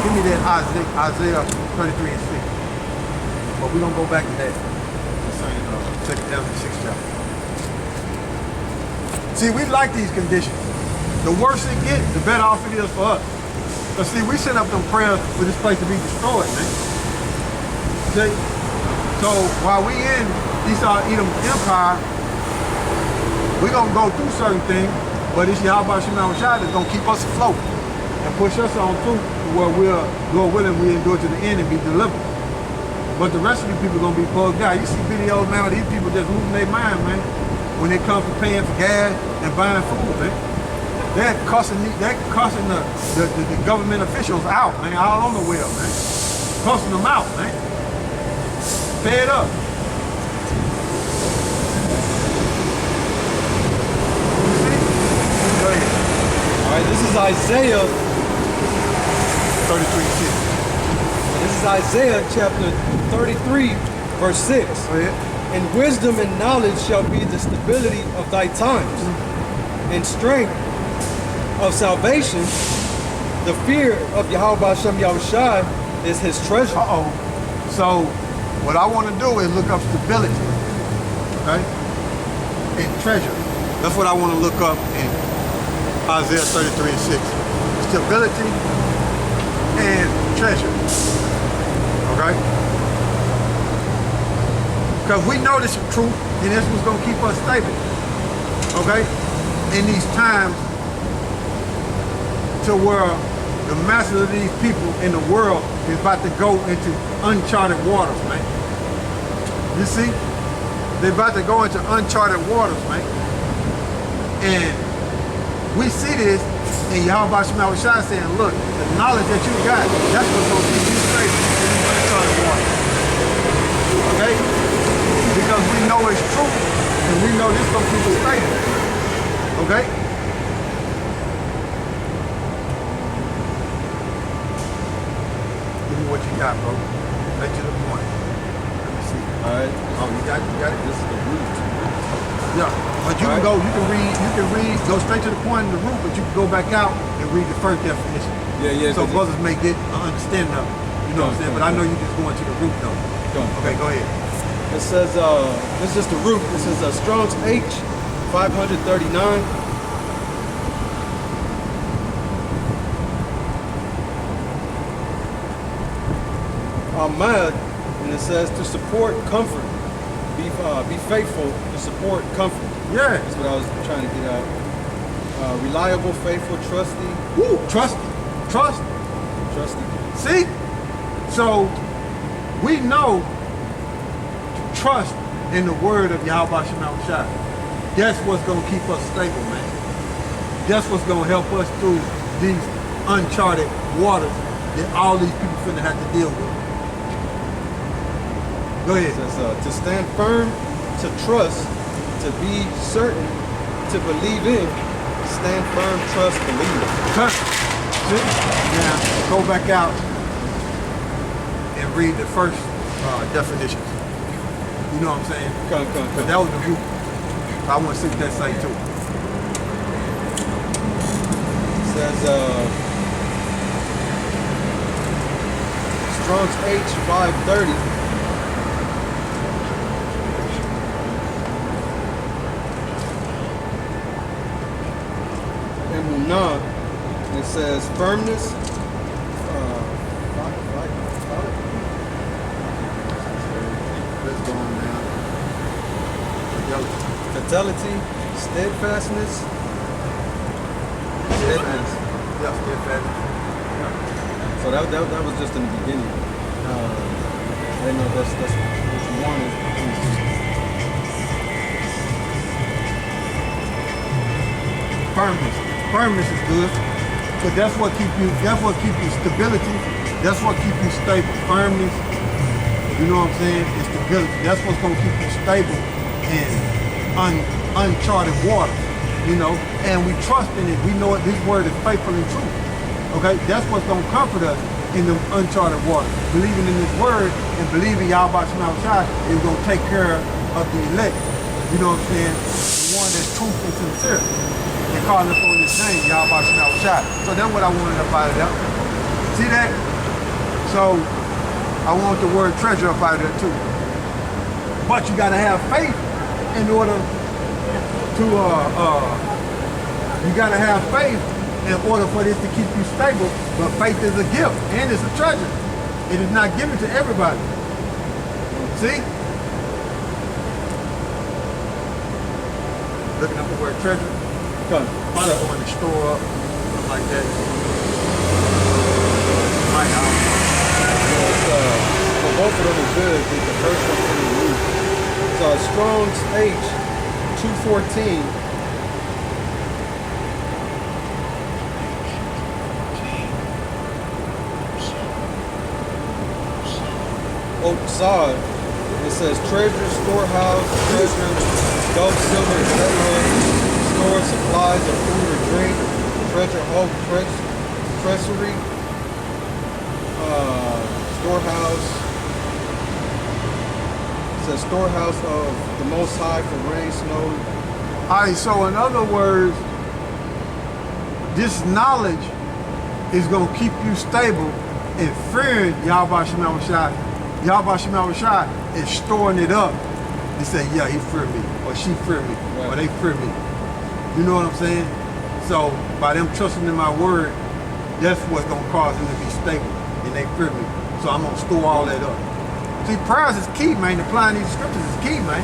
Give me that Isaiah 33 and 6. But we're going to go back to that. Second down to the 6th chapter. See, we like these conditions. The worse it gets, the better off it is for us. But see, we send up them prayers for this place to be destroyed, man. See? So while we in Esau Edom Empire, we're going to go through certain things, but it's YAHAWASHI that's going to keep us afloat and push us on through where we'll, Lord willing, we endure to the end and be delivered. But the rest of these people are going to be bugged out. You see videos now, these people just losing their mind, man, when it comes to paying for gas and buying food, man. They're cussing the government officials out, man, all on the wheel, man. Cussing them out, man. Pay it up. Go ahead. All right, this is Isaiah 33:6. This is Isaiah chapter 33, verse 6. Go ahead. And wisdom and knowledge shall be the stability of thy times, and strength of salvation. The fear of YAHAWASHI is his treasure. So what I want to do is look up stability, okay, and treasure. That's what I want to look up in Isaiah 33 and 6. Stability and treasure, okay? Because we know this is truth, and this was going to keep us stable, okay? In these times to where the masses of these people in the world is about to go into uncharted waters, man. You see? They're about to go into uncharted waters, man. And we see this, and YAHAWASHI saying, look, the knowledge that you got, that's what's going to keep you safe in these uncharted waters. Okay? Because we know it's true, and we know this is going to keep us safe. Okay? Give me what you got, bro. Straight to the point. Let me see. All right. Oh, you got it? This is the root. Yeah, but you can go, you can read, go straight to the point of the root, but you can go back out and read the first definition. Yeah. So brothers may get an understanding of it. You know what I'm saying? But I know you're just going to the root though. Okay, go ahead. It says, this is just the root. This is Strong's H 539. Ahmad, and it says to support comfort. Be faithful to support comfort. Yeah. That's what I was trying to get at. Reliable, faithful, trusty. Woo, trusty. See? So we know to trust in the word of YAHAWASHI. That's what's gonna keep us stable, man. That's what's gonna help us through these uncharted waters that all these people finna have to deal with. Go ahead. It says, to stand firm, to trust, to be certain, to believe in. Stand firm, trust, believe. Trust. See? Now, go back out and read the first definitions. You know what I'm saying? Come. Because that was the root. I want to see what that say too. It says, Strong's H 530. And it says firmness, fidelity, steadfastness. Yeah, steadfastness. So that was just in the beginning. I know that's one. Firmness is good, but that's what keep you stability. That's what keep you stable. Firmness, you know what I'm saying, is stability. That's what's gonna keep you stable in uncharted waters, you know, and we trust in it. We know this word is faithful and true. Okay, that's what's gonna comfort us in the uncharted waters. Believing in this word and believing YAHAWASHI is gonna take care of the elect. You know what I'm saying? The one that's truth and sincere. And calling upon his name, YAHAWASHI. So that's what I wanted up out of that. See that? So I want the word treasure up out of there too. But you gotta have faith in order to, you gotta have faith in order for this to keep you stable. But faith is a gift and it's a treasure. It is not given to everybody. See? Looking up the word treasure. Probably going to store up, something like that. Right now. Well, both of them are good. The first one's in the root. It's Strong's H 214. Sod. It says treasure, storehouse, treasure, gold, silver, etc. Store supplies of food or drink, treasure, hope, treasury, storehouse. It says storehouse of the Most High for rain, snow. All right, so in other words, this knowledge is going to keep you stable and fearing Yahawah Shai. Yahawah Shai is storing it up. They say, yeah, he feared me, or she feared me, or they fear me. You know what I'm saying? So by them trusting in my word, that's what's gonna cause them to be stable, and they fear me. So I'm gonna store all that up. See, prayers is key, man. Applying these scriptures is key, man.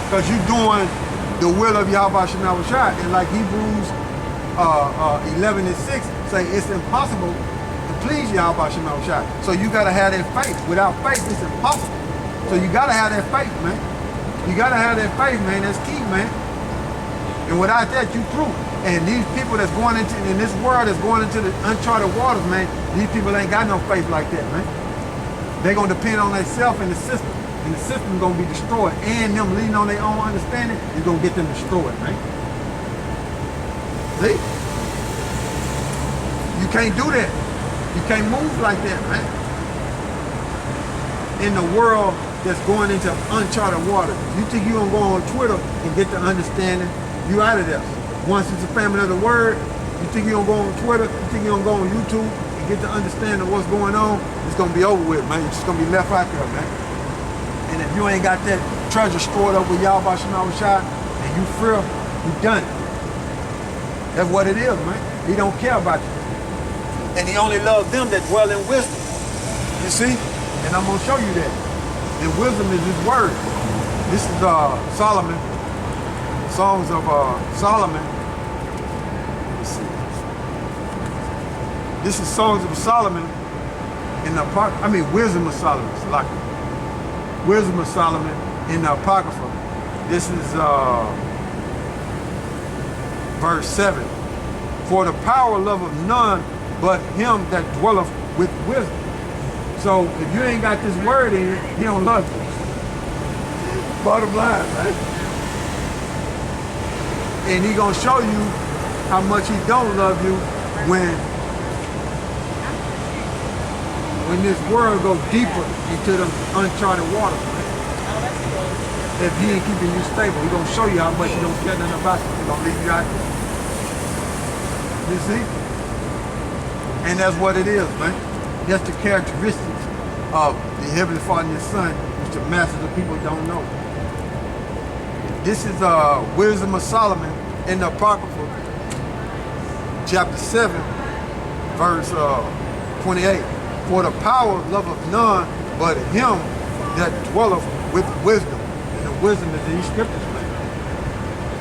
Because you're doing the will of Yahawah Shai, and like Hebrews 11 and 6 say, it's impossible please Yahawah Shai. So you gotta have that faith. Without faith, it's impossible. So you gotta have that faith, man. You gotta have that faith, man. That's key, man. And without that, you through. And these people that's going into, in this world that's going into the uncharted waters, man, these people ain't got no faith like that, man. They're gonna depend on themselves and the system. And the system's gonna be destroyed. And them leaning on their own understanding is gonna get them destroyed, man. See? You can't do that. You can't move like that, man. In the world that's going into uncharted water. You think you're gonna go on Twitter and get the understanding, you out of there. Once it's a family of the word, you think you're gonna go on Twitter, you think you're gonna go on YouTube and get the understanding of what's going on, it's gonna be over with, man. You're just gonna be left out there, man. And if you ain't got that treasure stored up with Yahawah Shai and you fear, you done it. That's what it is, man. He don't care about you. And he only loves them that dwell in wisdom. You see? And I'm going to show you that. And wisdom is his word. This is Solomon. Songs of Solomon. Let's see. This is Songs of Solomon in the Wisdom of Solomon. It's like Wisdom of Solomon in the Apocrypha. This is verse 7. For the power loveth none but him that dwelleth with wisdom. So if you ain't got this word in it, he don't love you. Bottom line, right? And he gonna show you how much he don't love you when this world go deeper into the uncharted waters, man. If he ain't keeping you stable, he gonna show you how much he don't care nothing about you. He gonna leave you out there. You see? And that's what it is, man. That's the characteristics of the Heavenly Father and His Son, which the masses of people don't know. This is Wisdom of Solomon in the Apocrypha, chapter 7, verse 28. For the power loveth none but him that dwelleth with wisdom. And the wisdom is in these scriptures, man.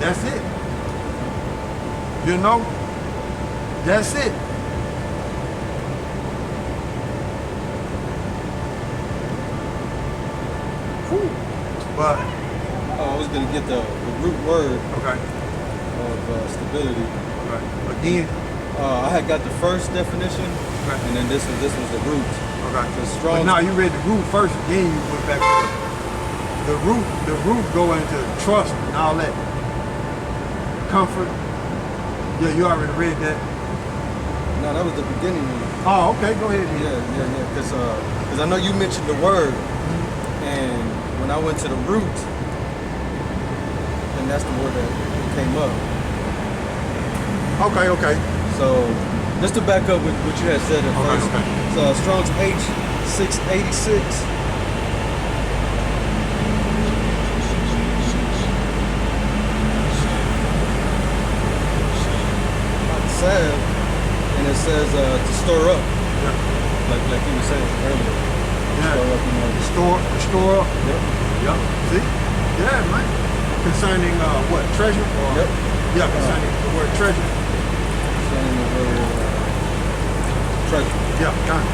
That's it. You know? That's it. But I was gonna get the root word of stability. Okay. Again. I had got the first definition, and then this was the root. Okay. The strong. But now you read the root first, then you went back to the root. The root go into trust and all that. Comfort. Yeah, you already read that. No, that was the beginning one. Oh, okay. Go ahead. Yeah. Because I know you mentioned the word, and when I went to the root, and that's the word that came up. Okay. So, just to back up what you had said at first, It's Strong's H686. Salve, and it says to store up. Yeah. Like you were saying earlier. Yeah. Store up, you know. Store up. Yep. Yep. See? Yeah, man. Concerning what? Treasure? Or, Yep. Yeah, concerning the word treasure. Concerning the word treasure. Yeah, kind of.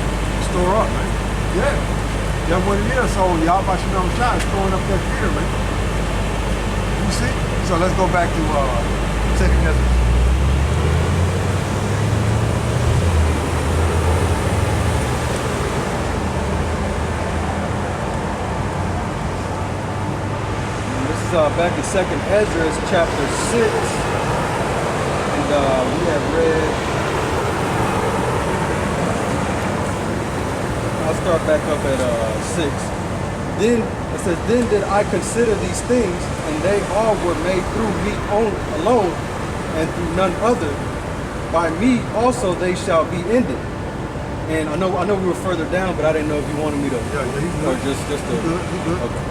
Store up, man. Yeah. That's what it is. So YAHAWASHI is throwing up that fear, man. You see? So let's go back to second Ezra. Back in 2nd Ezra, chapter 6, and we have read. I'll start back up at 6. Then it says, "Then did I consider these things, and they all were made through me alone, and through none other. By me also they shall be ended." And I know we were further down, but I didn't know if you wanted me to, Yeah, or just to. He's good. Okay.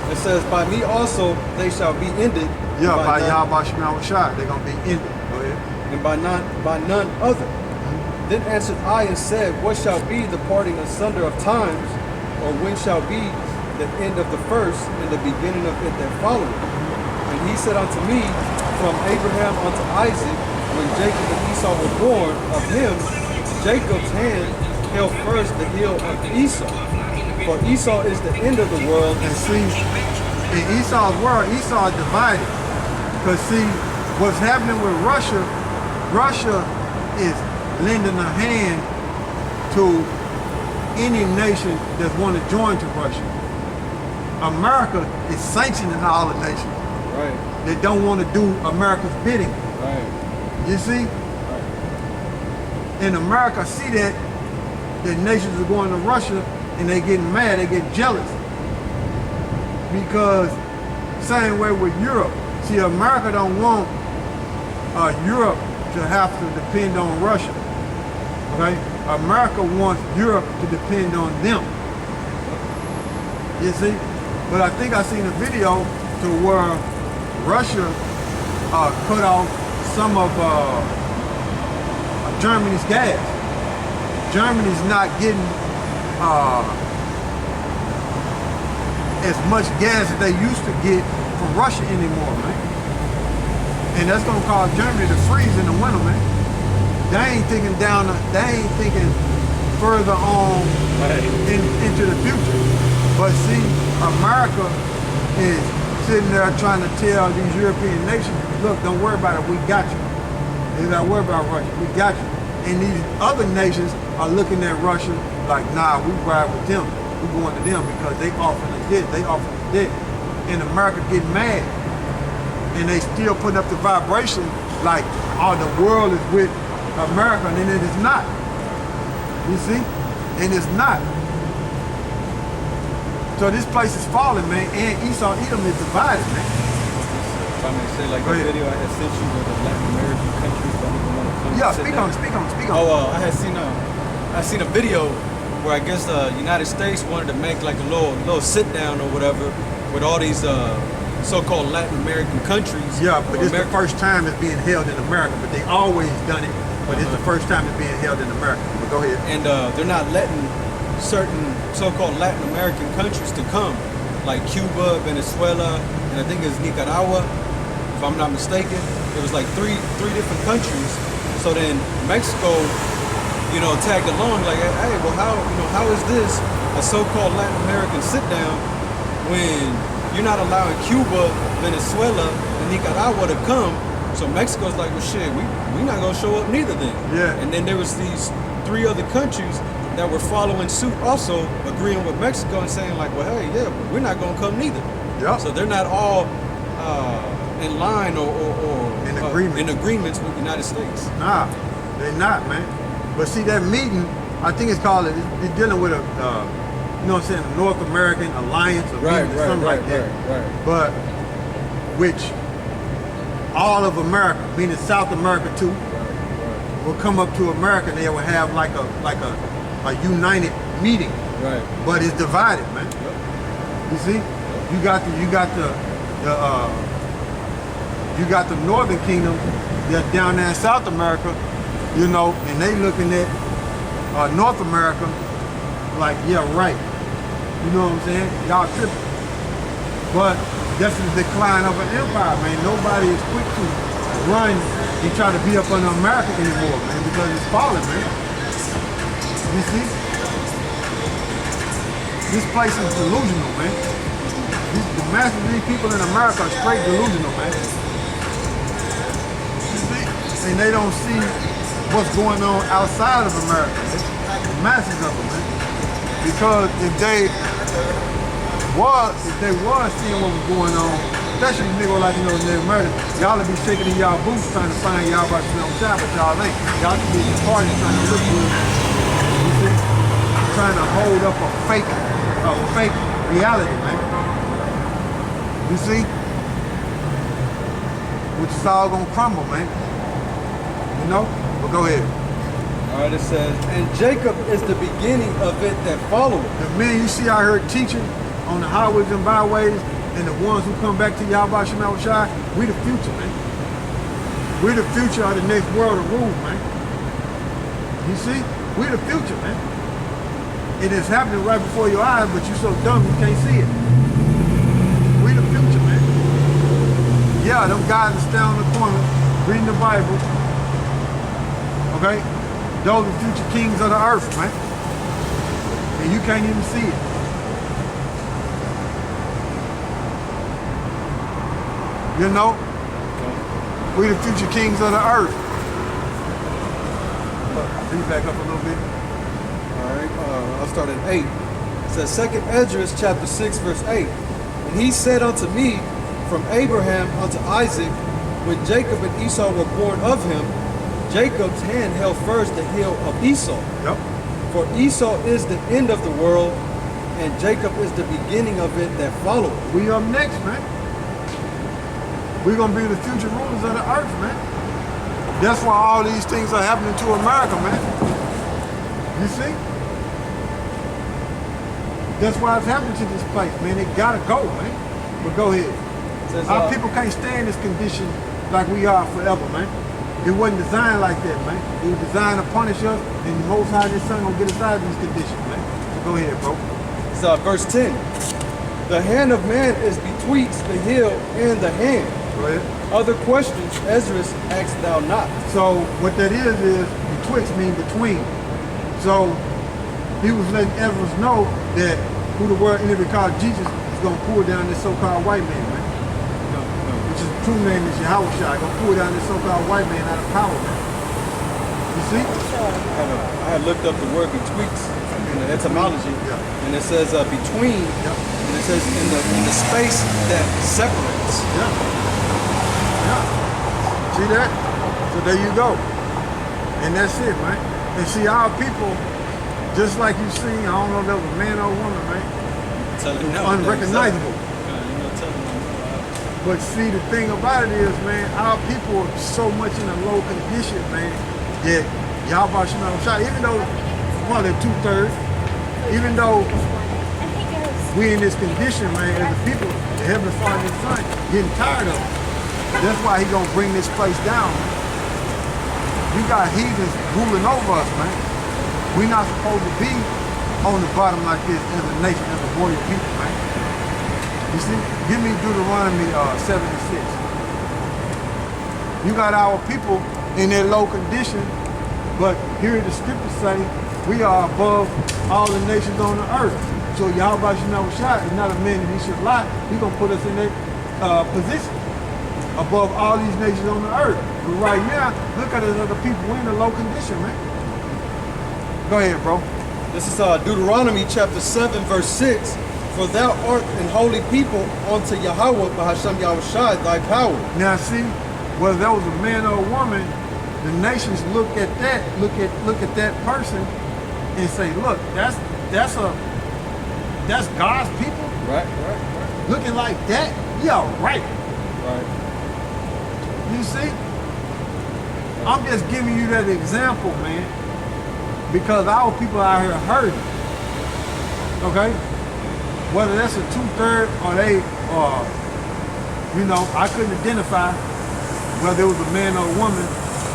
It says, "By me also they shall be ended." Yeah, by YAHAWASHI, they're going to be ended. Go ahead. And by none other. Then answered I and said, "What shall be the parting asunder of times, or when shall be the end of the first and the beginning of it that followeth?" And he said unto me, "From Abraham unto Isaac, when Jacob and Esau were born, of him Jacob's hand held first the heel of Esau. For Esau is the end of the world." And see, in Esau's world, Esau is divided. Because see, what's happening with Russia, Russia is lending a hand to any nation that want to join to Russia. America is sanctioning all the nations Right. that don't want to do America's bidding. Right. You see? Right. And America see that nations are going to Russia and they getting mad, they get jealous. Because same way with Europe. See, America don't want Europe to have to depend on Russia. Okay? America wants Europe to depend on them. You see? But I think I seen a video to where Russia cut off some of Germany's gas. Germany's not getting as much gas as they used to get from Russia anymore, man. And that's gonna cause Germany to freeze in the winter, man. They ain't thinking further on into the future. But see, America is sitting there trying to tell these European nations, look, don't worry about it, we got you. You gotta worry about Russia, we got you. And these other nations are looking at Russia like, nah, we ride with them. We going to them because they offering us this, they offering us this. And America getting mad. And they still putting up the vibration like, oh, the world is with America, and it is not. You see? And it's not. So this place is falling, man, and Esau Edom is divided, man. If I may say, like the video I had sent you with the Latin American countries don't even want to come. Yeah, speak on. Oh, I seen a video where I guess the United States wanted to make like a little sit down or whatever with all these so-called Latin American countries. Yeah, but it's the first time it's being held in America, but they always done it, but it's the first time it's being held in America. But go ahead. And they're not letting certain so-called Latin American countries to come, like Cuba, Venezuela, and I think it's Nicaragua, if I'm not mistaken. It was like three different countries. So then Mexico, tagged along like, hey, well, how is this a so-called Latin American sit-down when you're not allowing Cuba, Venezuela, and Nicaragua to come? So Mexico's like, well, shit, we not gonna show up neither then. Yeah. And then there was these 3 other countries that were following suit, also agreeing with Mexico and saying like, well, hey, yeah, we're not gonna come neither. Yeah. So they're not all in line or in agreements with the United States. Nah, they're not, man. But see, that meeting, I think it's dealing with a, a North American Alliance or something like that. Right. But which all of America, meaning South America too, will come up to America and they will have like a a united meeting. Right. But it's divided, man. Yep. You see, you got the Northern Kingdom that's down there in South America, you know, and they looking at North America like, yeah, right. You know what I'm saying? Y'all tripping. But that's the decline of an empire, man. Nobody is quick to run and try to be up under America anymore, man, because it's falling, man. You see? This place is delusional, man. The masses of these people in America are straight delusional, man. You see? And they don't see what's going on outside of America, man. The masses of them, man. Because if they was seeing what was going on, especially niggas like Native Americans, y'all would be shaking in y'all boots trying to find y'all about to on shop, but y'all ain't. Y'all could be in the party trying to look good. You see? Trying to hold up a fake reality, man. You see? Which is all gonna crumble, man. You know? But go ahead. All right, it says, and Jacob is the beginning of it that followeth. The men you see out here teaching on the highways and byways, and the ones who come back to YAHAWASHI, we the future, man. We the future of the next world of rule, man. You see? We the future, man. It is happening right before your eyes, but you're so dumb you can't see it. We the future, man. Yeah, them guys that stand on the corner reading the Bible, okay? Those are future kings of the earth, man. And you can't even see it. You know? We the future kings of the earth. Read back up a little bit. All right, I'll start at 8. It says, 2nd Esdras chapter 6, verse 8. And he said unto me, from Abraham unto Isaac, when Jacob and Esau were born of him, Jacob's hand held first the heel of Esau. Yep. For Esau is the end of the world, and Jacob is the beginning of it that followeth. We up next, man. We're gonna be the future rulers of the earth, man. That's why all these things are happening to America, man. You see? That's why it's happening to this place, man. It gotta go, man. But go ahead. Says, our people can't stay in this condition like we are forever, man. It wasn't designed like that, man. It was designed to punish us, and the Most High, this Son, gonna get us out of these conditions, man. So go ahead, bro. It's verse 10. The hand of man is betwixt the heel and the hand. Go ahead. Other questions, Esdras, asked thou not. So what that is betwixt mean between. So he was letting Ezra know that who the word enemy called Jesus is gonna pull down this so-called white man, man. Which is true name is YAHAWASHI, gonna pull down this so-called white man out of power, man. You see? I had looked up the word betwixt in the etymology, and it says between, and it says in the space that separates. See that? So there you go. And that's it, man. And see, our people, just like you see, I don't know if that was a man or a woman, man. Unrecognizable. But see, the thing about it is, man, our people are so much in a low condition, man, that YAHAWASHI, even though, well, they're 2/3, even though we in this condition, man, as a people, the Heavenly Father and His Son, getting tired of it. That's why He gonna bring this place down, man. We got heathens ruling over us, man. We're not supposed to be on the bottom like this as a nation, as a warrior people, man. You see, give me Deuteronomy 7:6. You got our people in their low condition, but here the scriptures say we are above all the nations on the earth. So YAHAWASHI is not a man that He should lie. He's gonna put us in that position above all these nations on the earth. But right now, look at us other people. We're in a low condition, man. Go ahead, bro. This is Deuteronomy chapter 7, verse 6. For thou art an holy people unto Yahawah, Bahasham Yahushai, thy power. Now see, whether that was a man or a woman, the nations look at that that person and say, look, that's God's people. Right. Looking like that, yeah, right. Right. You see? I'm just giving you that example, man. because our people out here hurting. Okay? Whether that's a 2/3 or they, you know, I couldn't identify whether it was a man or a woman,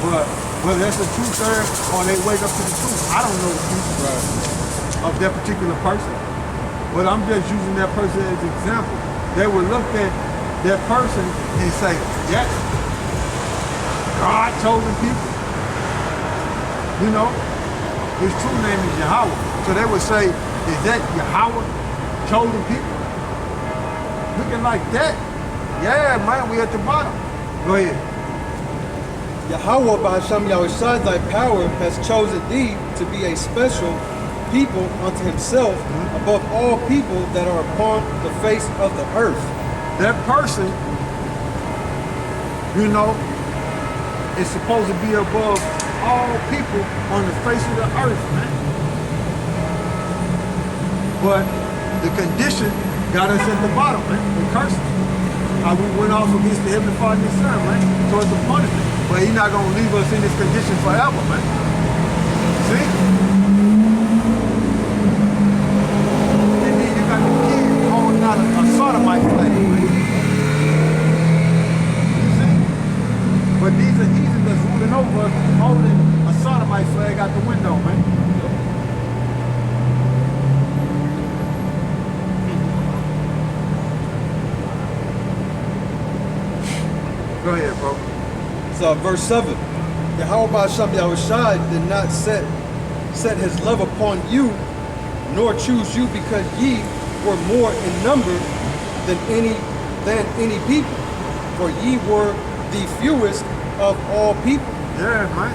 but whether that's a 2/3 or they wake up to the truth, I don't know the truth of that particular person. But I'm just using that person as an example. They would look at that person and say, yes, God chosen people. You know, his true name is Yahawah. So they would say, is that Yahawah chosen people? Looking like that. Yeah, man, we at the bottom. Go ahead. Yahawah by Sham Yahushai, thy power, has chosen thee to be a special people unto himself above all people that are upon the face of the earth. That person, you know, is supposed to be above all people on the face of the earth, man. But the condition got us at the bottom, man. The curse. How we went off against the Heavenly Father and His Son, man. So it's a punishment. But He's not gonna leave us in this condition forever, man. See? And then you got the kids holding out a sodomite flag, man. You see? But these are heathens that's ruling over us, holding a sodomite flag out the window, man. Go ahead, bro. So verse 7, Yahawah by Sham Yahushai did not set his love upon you, nor choose you because ye were more in number than any people, for ye were the fewest of all people. Yeah, man.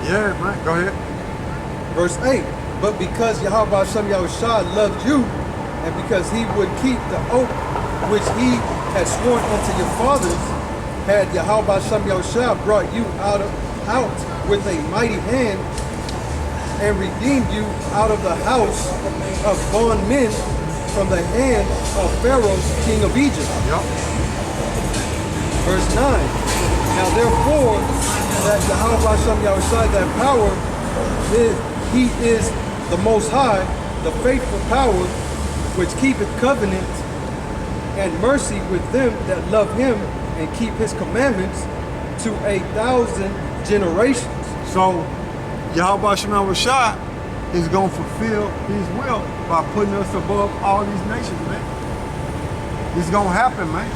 Yeah, man. Go ahead. Verse 8, but because Yahawah by Sham Yahushai loved you, and because he would keep the oath which he had sworn unto your fathers, had Yahawah by Sham Yahushai brought you out with a mighty hand and redeemed you out of the house of bondmen from the hand of Pharaoh, king of Egypt. Yep. Verse 9, now therefore that Yahawah by Sham Yahushai, that power, he is the Most High, the faithful power, which keepeth covenant and mercy with them that love him and keep his commandments to 1,000 generations. So, Yahawah Shema Rashad is going to fulfill his will by putting us above all these nations, man. It's going to happen, man.